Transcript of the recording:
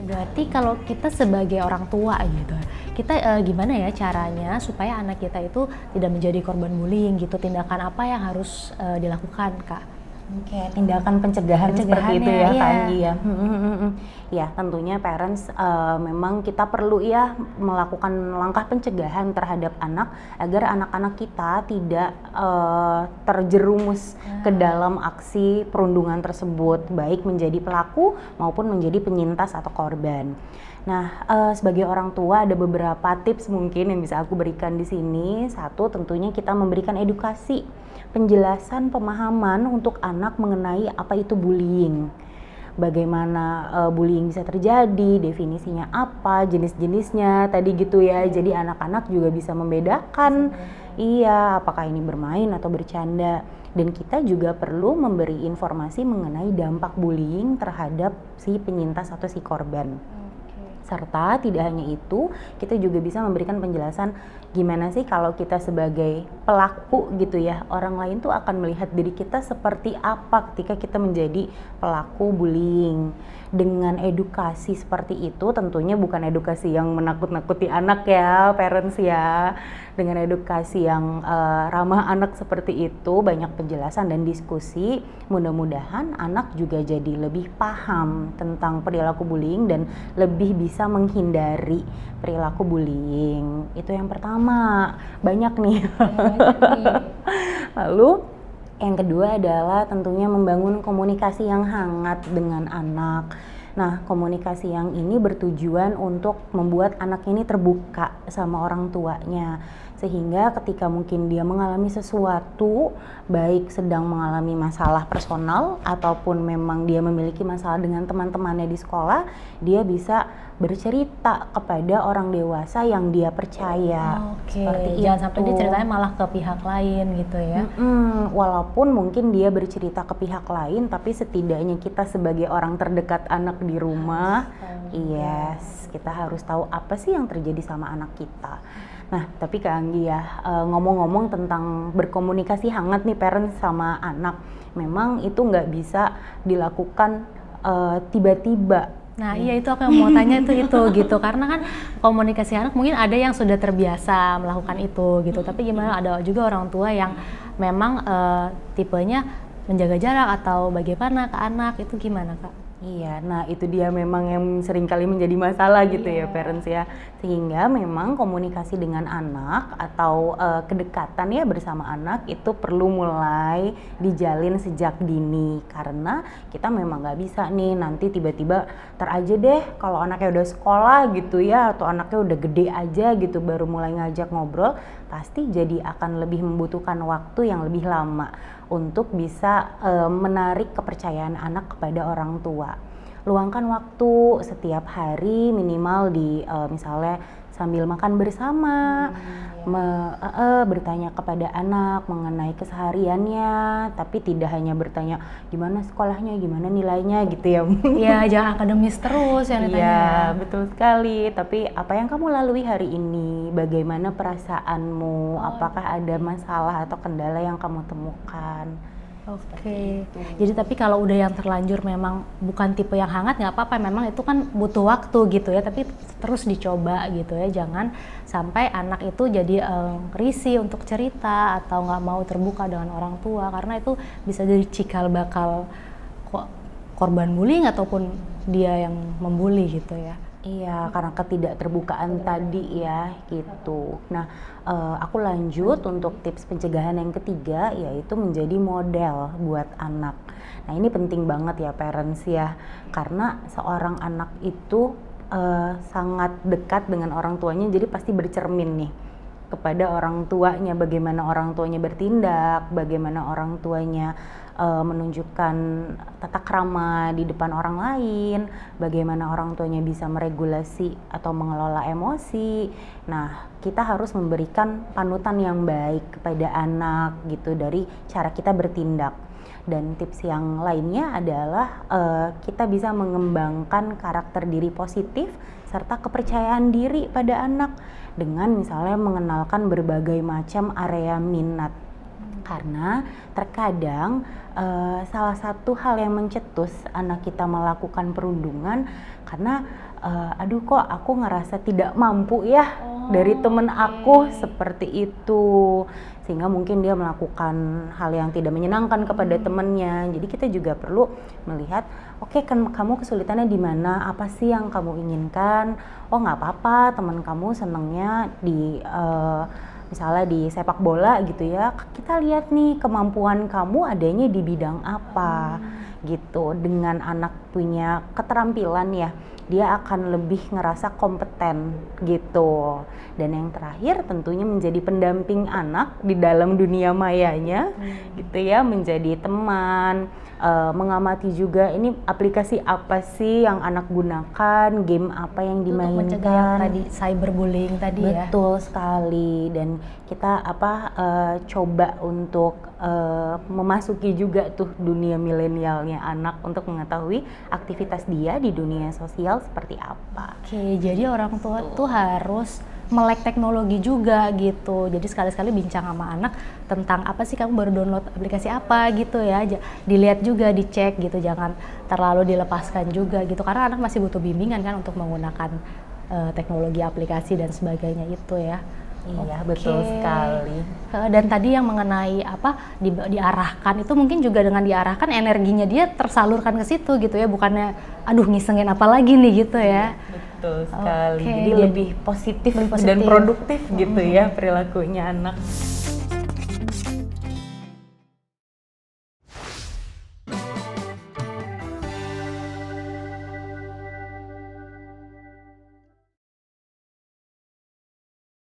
Berarti kalau kita sebagai orang tua gitu, kita gimana ya caranya supaya anak kita itu tidak menjadi korban bullying gitu? Tindakan apa yang harus dilakukan, Kak? Oke, tindakan pencegahan seperti itu ya, Pencegahannya, Kak iya. Anggi ya. Ya, tentunya parents memang kita perlu ya melakukan langkah pencegahan terhadap anak agar anak-anak kita tidak terjerumus ke dalam aksi perundungan tersebut, baik menjadi pelaku maupun menjadi penyintas atau korban. Nah, sebagai orang tua ada beberapa tips mungkin yang bisa aku berikan di sini. Satu, tentunya kita memberikan edukasi, penjelasan, pemahaman untuk anak mengenai apa itu bullying. Bagaimana bullying bisa terjadi, definisinya apa, jenis-jenisnya tadi gitu ya. Jadi anak-anak juga bisa membedakan, iya, apakah ini bermain atau bercanda. Dan kita juga perlu memberi informasi mengenai dampak bullying terhadap si penyintas atau si korban. Serta tidak hanya itu, kita juga bisa memberikan penjelasan gimana sih kalau kita sebagai pelaku gitu ya, orang lain tuh akan melihat diri kita seperti apa ketika kita menjadi pelaku bullying. Dengan edukasi seperti itu, tentunya bukan edukasi yang menakut-nakuti anak ya, parents ya. Dengan edukasi yang ramah anak seperti itu, banyak penjelasan dan diskusi, mudah-mudahan anak juga jadi lebih paham tentang perilaku bullying dan lebih bisa menghindari perilaku bullying. Itu yang pertama, banyak nih. Lalu yang kedua adalah tentunya membangun komunikasi yang hangat dengan anak. Nah, komunikasi yang ini bertujuan untuk membuat anak ini terbuka sama orang tuanya. Sehingga ketika mungkin dia mengalami sesuatu, baik sedang mengalami masalah personal ataupun memang dia memiliki masalah dengan teman-temannya di sekolah, dia bisa bercerita kepada orang dewasa yang dia percaya. Oke, Seperti jangan itu. sampai dia ceritanya malah ke pihak lain gitu ya. Walaupun mungkin dia bercerita ke pihak lain, tapi setidaknya kita sebagai orang terdekat anak di rumah, yes, kita harus tahu apa sih yang terjadi sama anak kita. Nah, tapi Kak Anggi ya, ngomong-ngomong tentang berkomunikasi hangat nih parents sama anak, memang itu nggak bisa dilakukan tiba-tiba. Nah, iya itu aku yang mau tanya itu gitu, karena kan komunikasi anak mungkin ada yang sudah terbiasa melakukan itu gitu, tapi gimana ada juga orang tua yang memang tipenya menjaga jarak atau bagaimana ke anak, itu gimana Kak? Iya, nah itu dia memang yang seringkali menjadi masalah gitu ya parents ya. Sehingga memang komunikasi dengan anak atau kedekatan ya bersama anak itu perlu mulai dijalin sejak dini. Karena kita memang nggak bisa nih nanti tiba-tiba aja deh kalau anaknya udah sekolah gitu ya, atau anaknya udah gede aja gitu baru mulai ngajak ngobrol, pasti jadi akan lebih membutuhkan waktu yang lebih lama untuk bisa menarik kepercayaan anak kepada orang tua. Luangkan waktu setiap hari minimal di misalnya sambil makan bersama, bertanya kepada anak mengenai kesehariannya, tapi tidak hanya bertanya gimana sekolahnya, gimana nilainya gitu ya. Iya, jangan akademis terus yang ditanya. Iya, betul sekali. Tapi apa yang kamu lalui hari ini? Bagaimana perasaanmu? Apakah ada masalah atau kendala yang kamu temukan? Oke, jadi tapi kalau udah yang terlanjur memang bukan tipe yang hangat nggak apa-apa, memang itu kan butuh waktu gitu ya, tapi terus dicoba gitu ya, jangan sampai anak itu jadi risih untuk cerita atau nggak mau terbuka dengan orang tua, karena itu bisa jadi cikal bakal korban bullying ataupun dia yang membuli gitu ya. Iya, karena ketidakterbukaan tadi ya gitu. Nah, aku lanjut untuk tips pencegahan yang ketiga, yaitu menjadi model buat anak. Nah, ini penting banget ya parents ya, karena seorang anak itu sangat dekat dengan orang tuanya, jadi pasti bercermin nih kepada orang tuanya, bagaimana orang tuanya bertindak, bagaimana orang tuanya menunjukkan tata krama di depan orang lain, bagaimana orang tuanya bisa meregulasi atau mengelola emosi. Nah, kita harus memberikan panutan yang baik kepada anak gitu dari cara kita bertindak. Dan tips yang lainnya adalah kita bisa mengembangkan karakter diri positif serta kepercayaan diri pada anak dengan misalnya mengenalkan berbagai macam area minat. Karena terkadang salah satu hal yang mencetus anak kita melakukan perundungan karena aduh kok aku ngerasa tidak mampu ya dari temen aku seperti itu, sehingga mungkin dia melakukan hal yang tidak menyenangkan kepada temennya. Jadi kita juga perlu melihat, oke, kan kamu kesulitannya di mana, apa sih yang kamu inginkan. Oh nggak apa-apa, teman kamu senengnya di misalnya di sepak bola gitu ya, kita lihat nih kemampuan kamu adanya di bidang apa gitu. Dengan anak punya keterampilan ya, dia akan lebih ngerasa kompeten gitu. Dan yang terakhir tentunya menjadi pendamping anak di dalam dunia mayanya gitu ya, menjadi teman, mengamati juga ini aplikasi apa sih yang anak gunakan, game apa yang dimainkan. Untuk mencegah yang tadi cyberbullying tadi ya. Betul sekali. Dan kita coba untuk memasuki juga tuh dunia milenialnya anak untuk mengetahui aktivitas dia di dunia sosial seperti apa. Oke, jadi orang tua tuh harus melek teknologi juga gitu. Jadi sekali-sekali bincang sama anak tentang apa sih kamu baru download aplikasi apa gitu ya. Dilihat juga, dicek gitu, jangan terlalu dilepaskan juga gitu. Karena anak masih butuh bimbingan kan untuk menggunakan teknologi aplikasi dan sebagainya itu ya. Iya, betul sekali. Dan tadi yang mengenai apa diarahkan itu mungkin juga dengan diarahkan energinya dia tersalurkan ke situ gitu ya, bukannya aduh ngisengin apa lagi nih gitu ya. Betul sekali. Oke, Jadi lebih positif dan produktif gitu ya perilakunya anak.